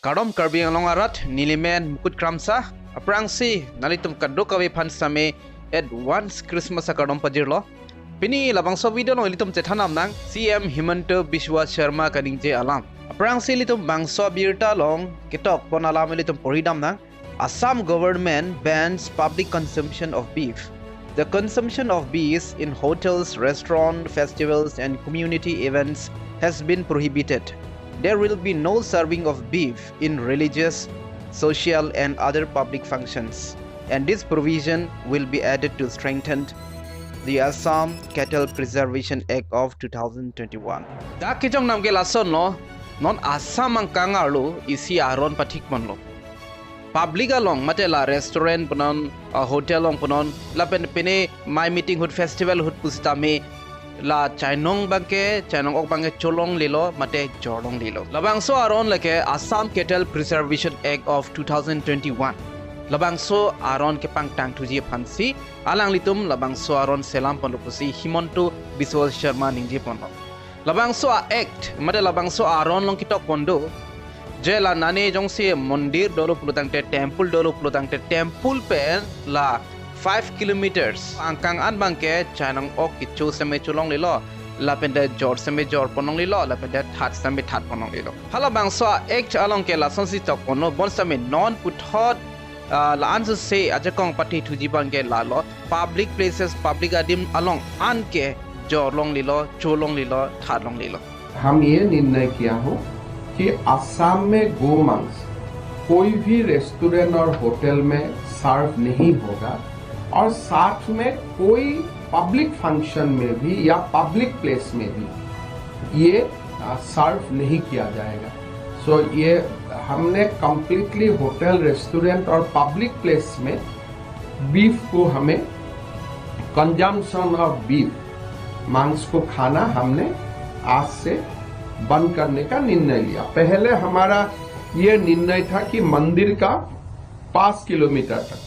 Kadom Karbi along arat nilimen mukut kramsa aprangsi nalitum kadokawe pansame advance Christmas akadom pajirlo pini labangso video no litum Chethan amnang CM Himanta Biswa Sharma kaningje alam aprangsi litum bangso birta long kitok pon alam litum poridam nang Assam government bans public consumption of beef. The consumption of beef in hotels, restaurants, festivals and community events has been prohibited. There will be no serving of beef in religious, social and other public functions, and this provision will be added to strengthen the Assam Cattle Preservation Act of 2021. Da kijong namge lason no non Assam ang kangarlo isi aron patik monlo. Public along matela restaurant punon hotel long punon la pene my meeting hood festival hood pustame la Chainong Ok bangke cholong lilo mate jorong lilo labangso aron leke Assam Cattle Preservation Act of 2021 labangso aron ke pangtang tuji phansi alang litum labangso aron selam pondopusi Himanta Biswa Sharma ningji pondo labangso act mate labangso aron long kitok pondo jela nane jongse mandir dolo pulutangte temple dolo pulutangte temple pen la 5 kilometers angkang an bangke Chainong A kichu seme chulong lilo la pende jor seme jor ponong lilo la pende that seme that ponong lilo hala bangso act along ke la sonsi chok pono bon seme non puthot la answer say ajakong pati thuji bangke la lo public places public adim along an ke jor long lilo chulong lilo that long lilo हम ये निर्णय किया हो कि असम में गोमांस कोई भी रेस्टोरेंट और होटल में सर्व नहीं होगा और साथ में कोई पब्लिक फंक्शन में भी या पब्लिक प्लेस में भी ये सर्व नहीं किया जाएगा। सो ये हमने कंप्लीटली होटल रेस्टोरेंट और पब्लिक प्लेस में बीफ को हमें कंजम्पशन ऑफ बीफ मांस को खाना हमने आज से बंद करने का निर्णय लिया। पहले हमारा ये निर्णय था कि मंदिर का 5 किलोमीटर तक,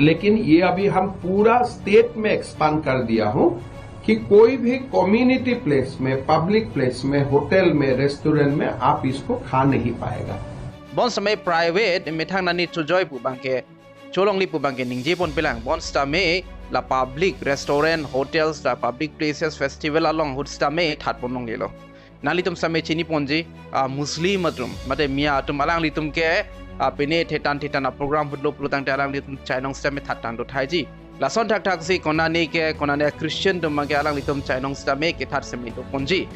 लेकिन ये अभी हम पूरा स्टेट में एक्सपांड कर दिया हूं कि कोई भी कम्युनिटी प्लेस में, पब्लिक प्लेस में, होटल में, रेस्टोरेंट में आप इसको खा नहीं पाएगा। bon समय प्राइवेट मिथांग नानी चुजोय पुबांके चोलोंगली पुबांके निंजे पन पेलांग bon stame la public restaurant hotels la public places festival along hood stame that ponong lelo nalitum same chini ponji muslim atum mate mia atum alang litum ke pene thetan program hudlo plutang alang litum Chainong stame that tan do thaiji la son thak si konani ke konane Christian tum ke alang litum Chainong stame ke that semi do ponji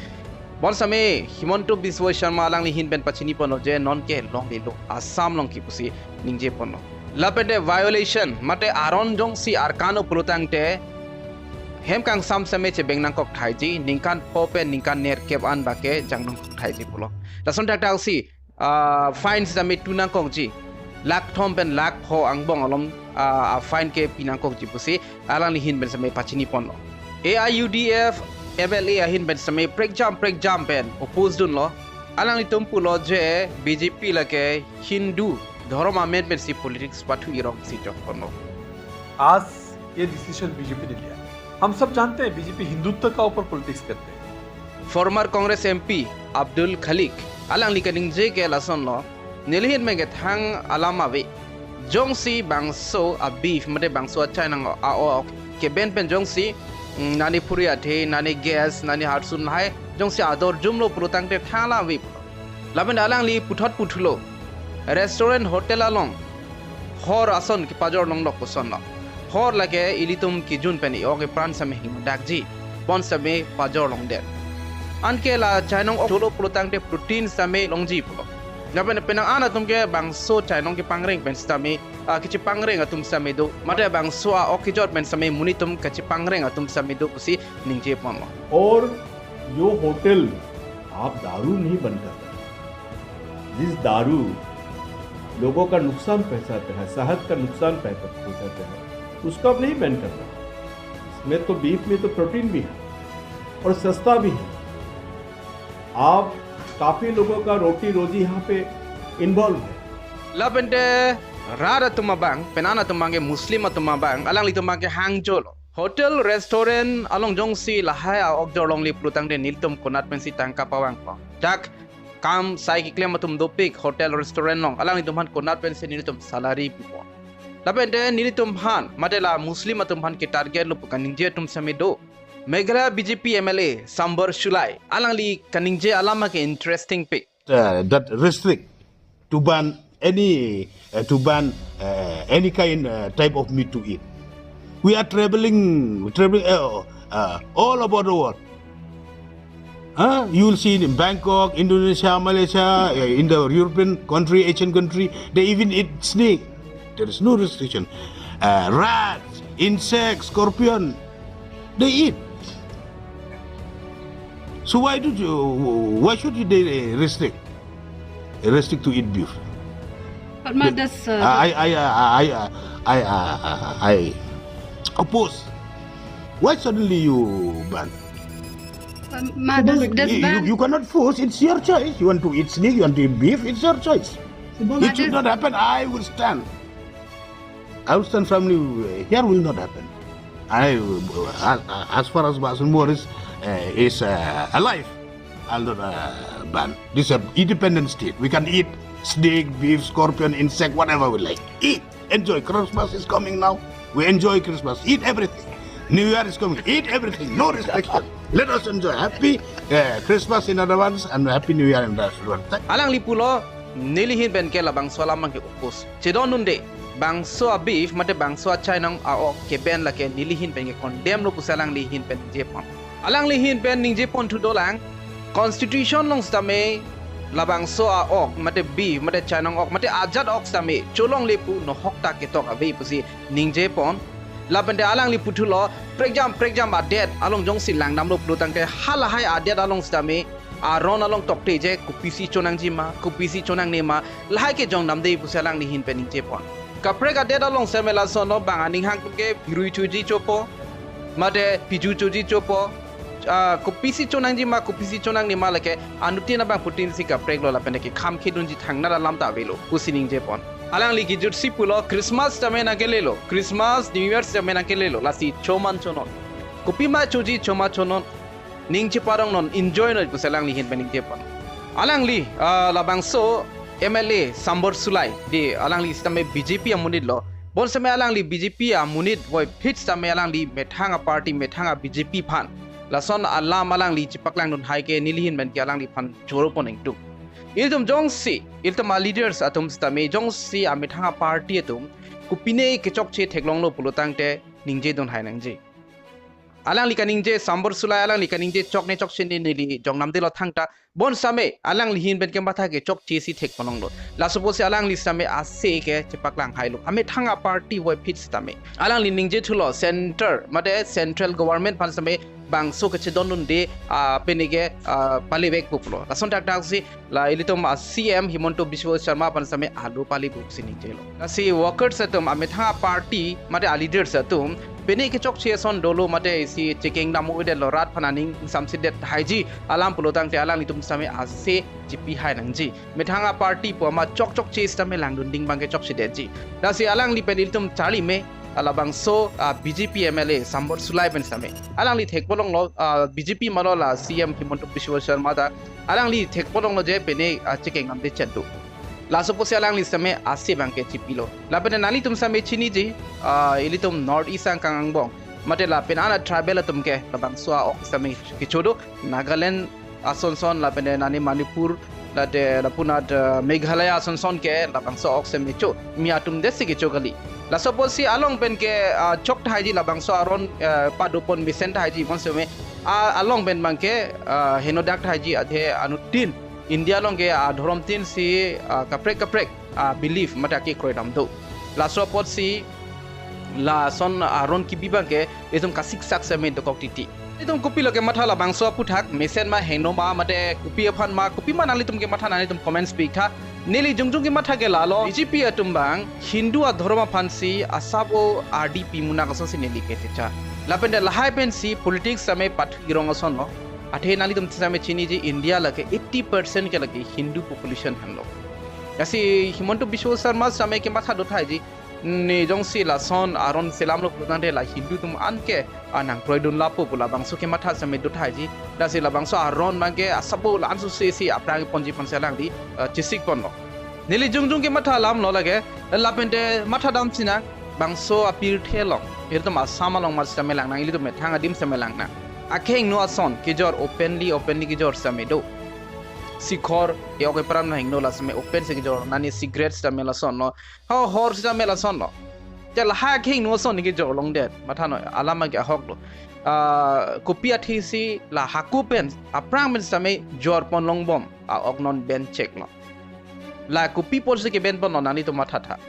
bon same Himanta Biswa Sharma alang li hin ben pachini pono je non ke long lelo Assam long ki pusi ningje pono lapende violation mate aron jong si arkano pulutangte hemkang sam same che bengnang kok thaiji ningkan pope ningkan ner Kevan bake jangnong kok thaiji pulo lason tak si fines same tunang kok ji lak thom pen lak pho angbong alom fine ke pinang kok ji pusi alang li hin ben same pachini ponlo AIUDF MLA ahin ben same break jump pen oppose dun lo alang li tumpulo je BJP lake Hindu धर्म amendment सी politics पाठु इरोंग सी Jono आज ये decision BJP ने लिया। हम सब जानते हैं BJP Hindutva का ऊपर पॉलिटिक्स करते हैं। फॉर्मर कांग्रेस एमपी अब्दुल खलीक अलांग लिकनिंग जे के लसन लो नेलिहिन में के थांग अलामावे जोंगसी बांगसो अबीफ मते बांगसो चाइनंग आ के बेन पेन जोंगसी नानी पुरिया थे नानी गैस नानी हार्सुन हाय जोंगसी आदर जुमलो प्रोतांगते थाला वे लाबन अलांग लि पुथत पुथलो restaurant hotel along hor ason ki pajor long lok koson no hor lage ilitum ki jun pani oge pran same him dakji bon same pajor long de anke la Chainong cholo protangte protein same longji pulo ngaben penang ana tumke bangso Chainong ki pangreng pen same kichi pangreng atum same do mate bangso a okijot pen same munitum kichi pangreng atum same do usi ningje pon और जो hotel आप दारू नहीं बनता जिस दारू लोगों का नुकसान पहुंचाता है, सेहत का नुकसान पहुंचाता है, उसको अब नहीं बैन करना। इसमें तो बीफ में तो प्रोटीन भी है और सस्ता भी है। आप काफी लोगों का रोटी रोजी यहाँ पे इन्वॉल्व है। लापेंटे रारा तुम्हाबांग पेनाना तुम्हांगे मुस्लिम तुम्हाबांग अलांग ली तुम्हांगे हांगजोलो hotel restaurant along jongsi lahaya okjorlong li plutang de niltum konat pensi tangka pawang pa tak kam sai ki klem matum dopik hotel restaurant long alang ni tumhan konat pen se nilitum salary pipo lapen de nilitum han matela muslim atum han ke target lu kaninje tum samedo Meghalaya BJP MLA Sambar Shulai alang li kaninje alama ke interesting pick that restrict to ban any kind type of meat to eat. We are traveling all over the world. You will see in Bangkok, Indonesia, Malaysia, in the European country, Asian country, they even eat snake. There is no restriction. Rats, insects, scorpion, they eat. So why should they restrict to eat beef? But ma, that's I oppose. Why suddenly you ban? ma, does ban? You cannot force. It's your choice. You want to eat snake, you want to eat beef. It's your choice. It should not happen. I will stand firmly. Here will not happen. As far as Basan Morris is alive, I'll not ban. This is an independent state. We can eat snake, beef, scorpion, insect, whatever we like. Eat, enjoy. Christmas is coming now. We enjoy Christmas. Eat everything. New Year is coming. Eat everything. No restriction. Let us enjoy. Happy Christmas in advance and Happy New Year in advance. alang li pulo nilihin ben ke labang so lamang ke upos chedon nunde bangso a beef mate bangso a Chainong A Kevan la ke nilihin ben ke condemn lo pusalang lihin ben jepon alang lihin ben ning jepon tu dolang constitution long stame labang so a mate beef mate Chainong mate ajat stame cholong lepu no hokta ke tok ave pusi ning jepon labende alang li putulo pregjam adet along jong silang namlo plutang ke halahai adet along stame Aron along tokte je kupisi chonang jima kupisi chonang nema lahai ke jong namde pusalang lihin pe ning jepon kaprek adet along semela sono banganing hang ke pirui chuji chopo mate piju chuji chopo kupisi chonang jima kupisi chonang nema lake anutina bang putin si kaprek lo lapende ke kham khidun ji thangna lam ta velo pusining jepon alang li ki jut sipulo Christmas tamena ke lelo Christmas New Year tamena ke lelo lasi choman chonon kupima chuji choma chonon ning chi parang non enjoy no pusalang lihin pening jepon alang li labang so MLA Sambar Sulai di alang li stame BJP amunit lo bon same alang li BJP amunit boy fit same alang li methanga party methanga BJP phan lason alam alang li chipaklang non hai ke nilihin ben ke alang li phan choro poning tu iltum jongsi iltama leaders atum stame jongsi amethanga party atum kupine ke chok che theklong lo pulotang te ningje don hai nangje alang li kaning je Sambar Sulai alang li kaning je chok ne chok sin ni jongnam de lo thangta bon same alang li hin ben ke matha ke chok chi si thek panong lo la suppose alang li same ase ke chepaklang hailo ame thanga party woi fit stame alang li ning je thulo center mate central government pan same bangso ke chedonun de penige palibek populo la son tak tak si la ilitom CM Himanta Biswa Sharma pan same alu pali buk sining je lo la si workers atum ame thanga party mate leaders atum pene ke chok che son dolo mate si checking namu de lorat phananing samsidet haiji alam pulotang te alang litum same ase jipi hai nangji methanga party po ma chok che stame langdun ding bangke chok sidet ji da si alang li penilitum chali me alabang so BJP MLA Sambar Sulai ben same alang li thek bolong lo BJP malola CM Himanta Biswa Sharma da alang li thek bolong lo je pene checking am de chattu la suppose alang li same ase bangke chipilo la pene nali tum same chini ji ilitum north east ang kang bong mate la penana tribal tum ke labang so ok same kichodo Nagaland Asonson la pene nani Manipur la de la punat Meghalaya Asonson ke labang so ok same cho mi atum desi ke chogali la suppose along pen ke chok thaiji labang so aron padupon Vicent haiji mon same along ben bangke henodak thaiji adhe anutin India long ke Dhorom tin si kaprek belief mata ke kroidam do la support si la son Aron Kimi bangke etum kasik sak same to koktiti etum kopi lo ke matha la bangso Aphuthak mesen ma heno ma mate kopi aphan ma kopi ma nali tum ke matha nani tum comment speak tha neli jungjung ke matha ke lalo BJP atum bang Hindu a Dhorom phansi asabo RDP muna kaso si neli ke cha la pende la hai pen si politics same pat girong ason no athe nali tum same chini ji India lake 80% ke lake Hindu population hanlo asi Himanta Biswa Sharma same ke matha do thai ji ni jong si la son aron selam lo pulutang de la Hindu tum an ke anang proidun la pu pula bangso ke matha same du thai ji da si la bangso aron mang ke asabu la ansu si aprang ponji pon selang di chisik pon lo nili jungjung ke matha lam lo lage la pente matha dam sina bangso apil thelong ir to ma samalong mar same lang nang ili to me thang adim same lang na akheng no son ke jor openly ke jor same do sikhor e oke param na hingno la same open se ke jor nani cigarettes ta mela son no ha horse ta mela son no chal ha kheng no son ke jor long det matha no alama ke hok lo kopia thisi la haku pen aprang men same jor pon long bom a ognon ben check lo la kopi por se ke ben pon no nani to matha tha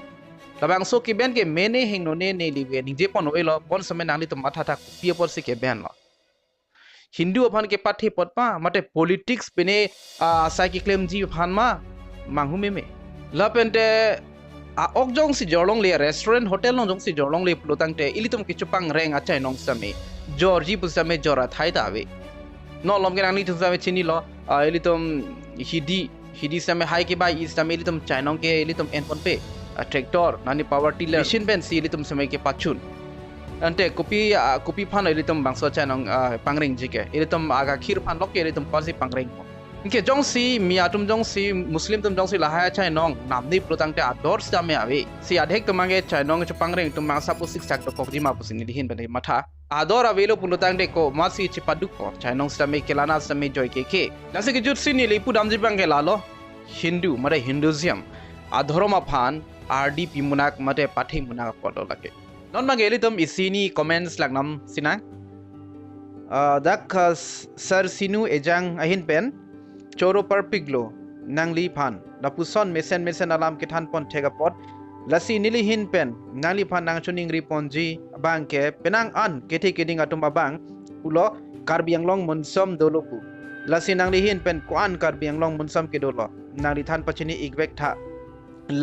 labang so ke ben ke mene hingno ne liwe ni je pon oilo pon same nani to matha tha kopi por se ke ben lo Hindu aphan ke pathe potpa mate politics pene sai ki claim ji aphan ma manghu me la pente a okjong si jorlong le restaurant hotel long jong si jorlong le plotang te ilitum ki chupang reng a chai nong same georgi pu same jora thai ta ve no lom ke nang ni tu same chini lo ilitum hidi same hai ke bai is same ilitum chainong ke ilitum en pon pe tractor nani power tiller machine ben si ilitum same ke pachun ante kopi phan ilitum bangso chanong pangreng jike ilitum aga khir phan lok ilitum pasi pangreng inke jongsi mi atum jongsi muslim tum jongsi lahaya chainong namni protang te ador stame ave si adhek tumange chainong chu pangreng tumang sapu sik sak to kokji ma pusini dihin bane matha ador avelo pulutang de ko masi chipaduk ko chainong stame kelana stame joy ke nase ke jut sini lipu damji bange lalo hindu mare hinduism adhoroma phan rdp munak mate pathi munak podo lake non mageli tum isini comments lagnam sinang dak sir sinu ejang ahin pen choro parpiglo nangli phan lapuson mesen alam Kethan pon thega pot lasi nili hin pen nangli phan nang chuning ri ponji abang ke penang an kethi keding atum abang pulo Karbi anglong monsom dolopu lasi nangli hin pen kwan Karbi anglong monsom ke dolo nangli than pachini igwek tha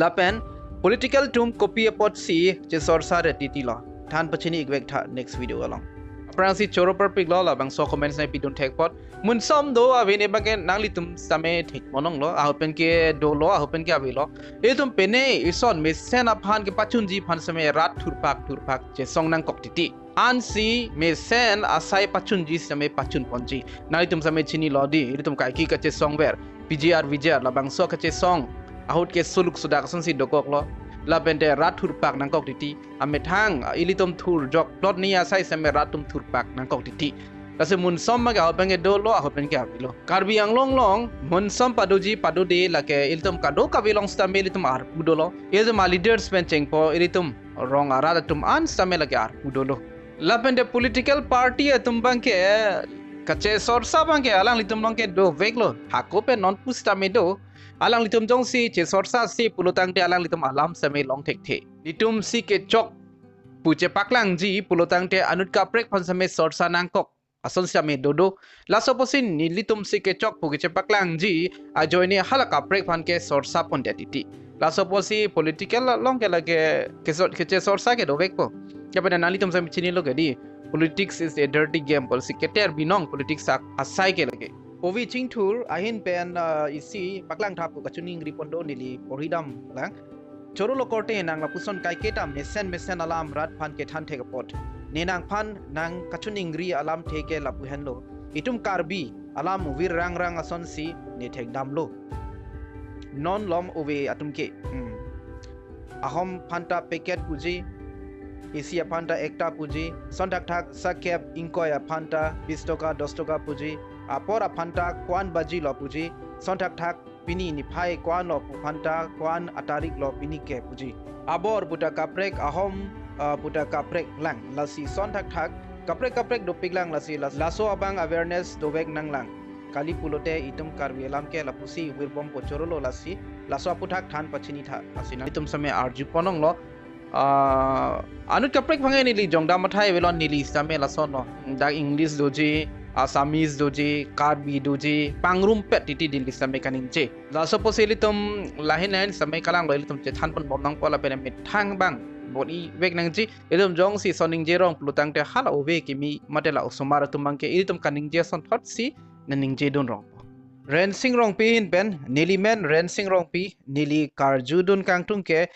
lapen political tum copy pot si che sorsa re titi lo than pachini igwek tha next video along aprang si choro perfect lo la bang so comments na pidun thek pot mun som do avene bagen nangli tum same thik monong lo a open ke do lo a open ke avilo e tum pene ison me sen aphan ke pachun ji phan same rat thurpak che song nang kok titi an si me sen asai pachun ji same pachun ponji nangli tum same chini lo di e tum kai ki ka che song ver pgr vijay la bang so ka che song ahut ke suluk sudak son si dokok lo la bente rat thurpak nang kok titi ame thang ilitom thur jok plot ni asai same ratum thurpak nang kok titi lase mun som ma ga penge do lo a pen ke avilo Karbi anglong long mun som padoji padode lake ilitom kado kavilong stambe ilitom ar pudolo is ma leaders pen chengpo ilitom rong ara tum an stambe lake ar pudolo la bente political party atum bangke kache sorsa bangke alang litom long ke do veklo hako pe non pustame do alang litum jong si che sorsa si pulutang te alang litum alam same long tek the litum si ke chok puche paklang ji pulutang te anut ka prek phan same sorsa nang kok ason same dodo la soposin ni litum si ke chok puche paklang ji a joine halaka prek phan ke sorsa pon titi la soposi political long ke lage ke che sorsa ke do vek po ya pada nali tum same chini lo di politics is a dirty game policy ke ter binong politics asai ke lage Ovi Chingthur ahin pen isi paklang thapu kachuning ripondo nili poridam lang choro lokorte nang lapuson kai keta mesen alam rat phan ke than thega pot nenang phan nang kachuning ri alam theke lapu henlo itum Karbi alam vir rang ason si ne thek damlo non lom ove atum ke ahom phanta packet puji Asia phanta ekta puji sondak thak sakep inkoya phanta 20 toka 10 toka puji apora phanta kwan baji lo puji sontak thak pini ni phai kwan lo phanta kwan atarik lo pini ke puji abor buta kaprek ahom buta kaprek lang lasi sontak thak kaprek do piglang lasi laso abang awareness do vek nang lang kali pulote itum Karbi alam ke lapusi wirbom pochoro lo lasi laso Aphuthak than pachini tha asina itum same arju ponong lo anut kaprek phangai ni li jongda mathai velon nili same laso no da English doji Assamese doji Karbi doji pangrum pet titi dili same kaning che la soposeli tum lahin same kalang lo tum Chethan pon bomnang pola pene mithang bang boni vek nang ji ilum jong si soning je rong plutang te hala ove kimi matela osomara tumang ke ilitum kaning je son thot si naning je don rong rensing rong pi hin pen nili men rensing rong pi nili karju dun kang tung ke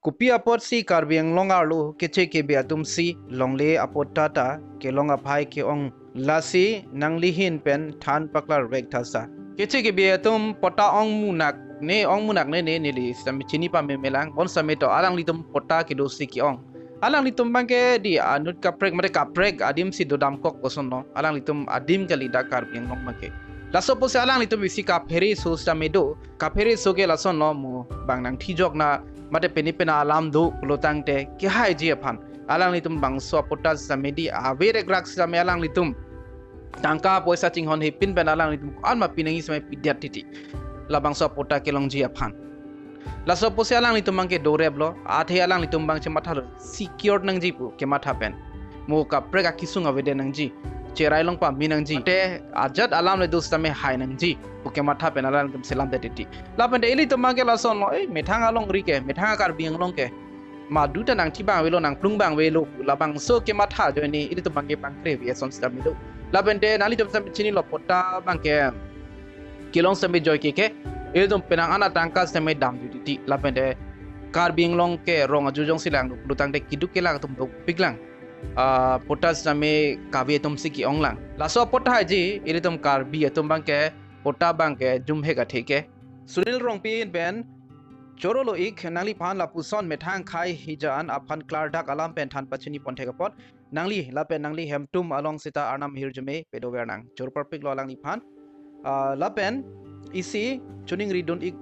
kupi apot si Karbi Anglong arlo KJB Atum si longle apot tata ke long aphai ke ong lasi nanglihin pen than paklar vek thasa KJB Atum pota ong munak ne nili sami chini pa memelang bon sameto alang litum pota ke dosi ki ong alang litum bangke di anut kaprek adim si dodam kok kosono alang litum adim kali da Karbi Anglong make laso pose alang litum bisi kaperi so samedo kaperi so ke laso no mu bang nang thijok na mate penipena alam do lotang te ki hai ji aphan alang litum bang so potas samedi avere grak same alang litum tangka poisa chinghon he pin ben alang litum an ma pinangi same pidyat titi labang so pota kelong ji aphan la so pose alang litum bang ke doreblo athe alang litum bang che matha secure nang ji pu ke matha pen mo ka prega kisung avede nang ji cherai long pa minang ji te ajat alam le dus tame hai nang ji puke matha pen alang litum selam de titi la pen de ili tum bang ke la so no methanga long ri ke methanga Karbi Anglong ke ma duta nang thi bang welo nang plung bang welo la bang so ke matha jo ni ili tum bang ke bang kre vi son sta mi do la pen de nali tum sam chini lo pota bang ke kilong sambe joy ke ili tum penang ana tangka sambe dam titi la pen de Karbi Anglong ke rong ajujong silang lu tang de kiduk ke lang tum do piklang potas name kavi tum siki onglang laso pota haji ili tum Karbi tum bangke pota bangke jumhe ka theke sunil rongpin ben chorolo ik nangli phan la puson methang khai hijan aphan klar dak alam pen than pachini pon theka pot nangli la pen nangli hemtum along sita arnam hirjme pedover nang chor perfect lo lang ni phan la pen isi chuning ridun ik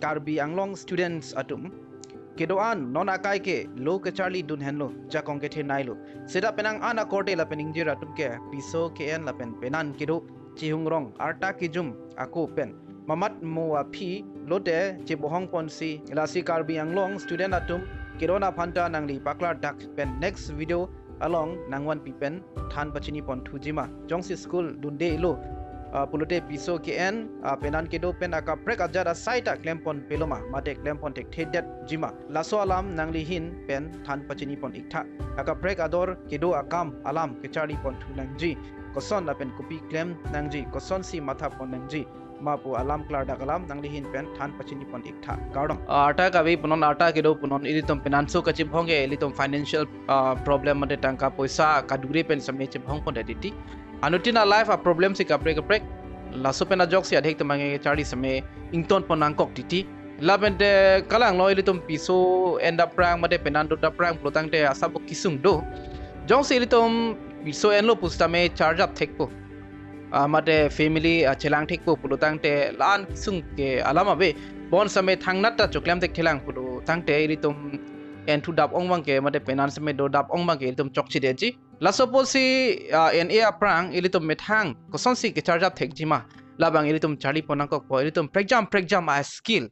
Karbi Anglong students atum kedoan non akai ke lo ke charlie dun henlo jakong ke thenailo seda penang ana korte la pening jira tum ke piso ke en la pen penan kedo chihung rong arta ki jum ako pen mamat mo aphi lote che bohong ponsi lasi Karbi Anglong student atum kedona phanta nangli paklar dak pen next video along nangwan pipen than pachini pon thujima jongsi school dunde lo pulote piso ke en penan kedo pen aka prek ajara saita klempon peloma mate klempon tek thedet jima laso alam nangli hin pen than pachini pon iktha aka prek ador kedo akam alam kechari pon thunangji koson la pen kopi klem nangji koson si matha pon nangji mapu alam klar dakalam nangli hin pen than pachini pon iktha gaudong ata ka ve punon ata kedo punon ilitom penanso kachim bhonge ilitom financial problem mate tangka poisa kadure pen same che bhong pon diti anutina life a problem si kaprek laso pena jok si adhek tamange chari same ington ponang kok titi labente kalang loi litum piso end up prang mate penando da prang plotang te asabo kisung do jong si litum piso enlo pustame charge up thekpo mate family chelang thekpo plotang te lan kisung ke alama be bon same thangnat ta choklam tek thelang pulo tangte litum en thu dap ongwang ke mate penan same do dap ongwang ke litum chokchi deji la suppose si en a prang ilitum methang koson si ke charge up thek jima labang ilitum charli ponang kok po ilitum pregjam a skill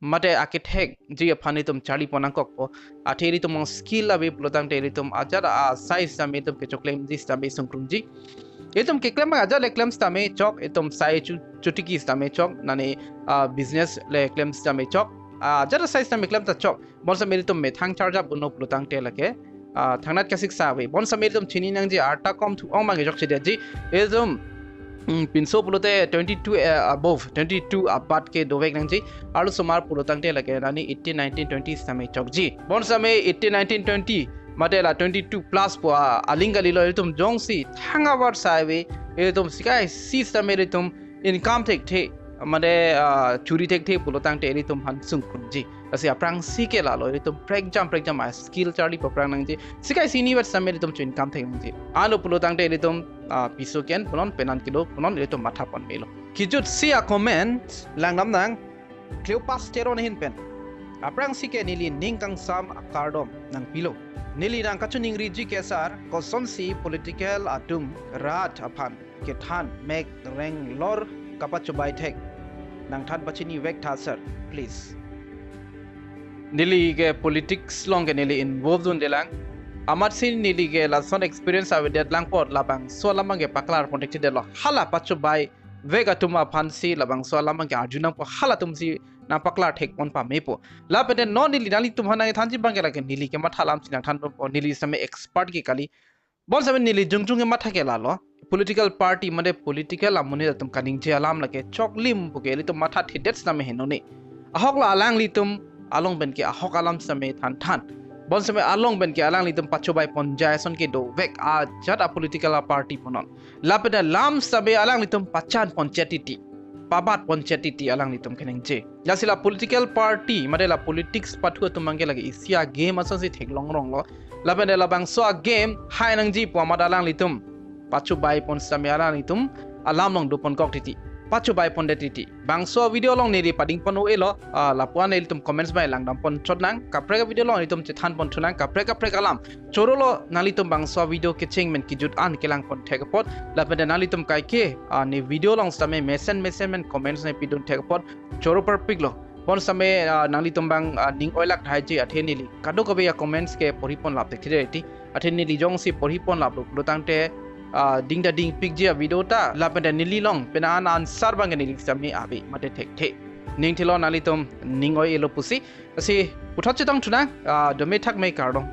mate architect ji phanitum charli ponang kok po atheri tum skill labe plotang te ilitum ajara a size same tum ke choklem dis tame sungkrumji ilitum ke klem aja le klem tame chok itum sai chutiki tame chok nane business le klem tame chok ajara size tame klem ta chok bonsa meritum methang charge up no plotang te lake thangnat ka siksa we bon sametum chini nang ji arta kom thu ong mangi jokse ji ezum pinso pulote 22 above 22 apat ke dovek nang ji alu somar pulotang te lage nani 18 19 20 same chokji bon same 18 19 20 madela 22 plus po alingali lo etum jongsi thanga war saiwe etum sikai si same etum income tek the made churi tek the pulotang te etum hansung kunji asi aprang sike la lo etum pregjam a skill charli paprang nang ji sikai sini wer same etum chin income tek nang ji alo pulotang te etum piso ken ponon penan kilo ponon etum matha pon melo kijut si a comment langnam nang cleopas teron hin pen aprang sike nili ningkang sam akardom nang pilo nili nang kachuning riji kesar kosonsi political atum rat aphan Chethan meg reng lor kapachubai thek nang than pachini vek thasar please nili ke politics long ke nili involved on delang amar sin nili ke lason experience ave det lang pot labang so lamang ke paklar protect de lo hala pachubai vega tuma phansi labang so lamang ke arjuna po hala tumsi na paklar thek pon pa mepo lapete no nili nali tumhana thanji bangela ke nili ke mathalam sin than po nili same expert ke kali bon same nili jungjung ke matha ke la lo political party made political amune tum kaning je alam lake choklim puke li tum matha thidet same henone ahok la alang li tum along ben ke ahok alam same than than bon same along ben ke alang litum pachubai ponjai son ke do vek a jat a political party ponon lapeda lam sabe alang litum pachan poncheti pabat poncheti alang litum keneng je yasila political party madela politics pathu tumangke lagi isia game asan si theklong rong lo lapeda labang so a game hai nang ji pamad alang litum pachubai pon same alang litum alam long do pon kok titi pachubai pon detiti bangso video long neri pading pon elo lapuan el tum comments bai langdam pon chotnang kapreka video long itum chethan pon thunang kapreka alam chorolo nalitum bangso video ke chingmen ki jut an kelang pon thekapot lapeda nalitum kai ke ni video long same mesen comments ne pidun thekapot choro per piglo pon same nalitum bang ning oilak thai je athenili kado kobe ya comments ke poripon lap thekireti athenili jong si poripon lap lutangte ding da ding pig je video ta lapenda nili long penan ansar bang ni sami abi mate thek ning thilo nalitum ning oi elo pusi asi puthot chetang thuna dome thak mai kardong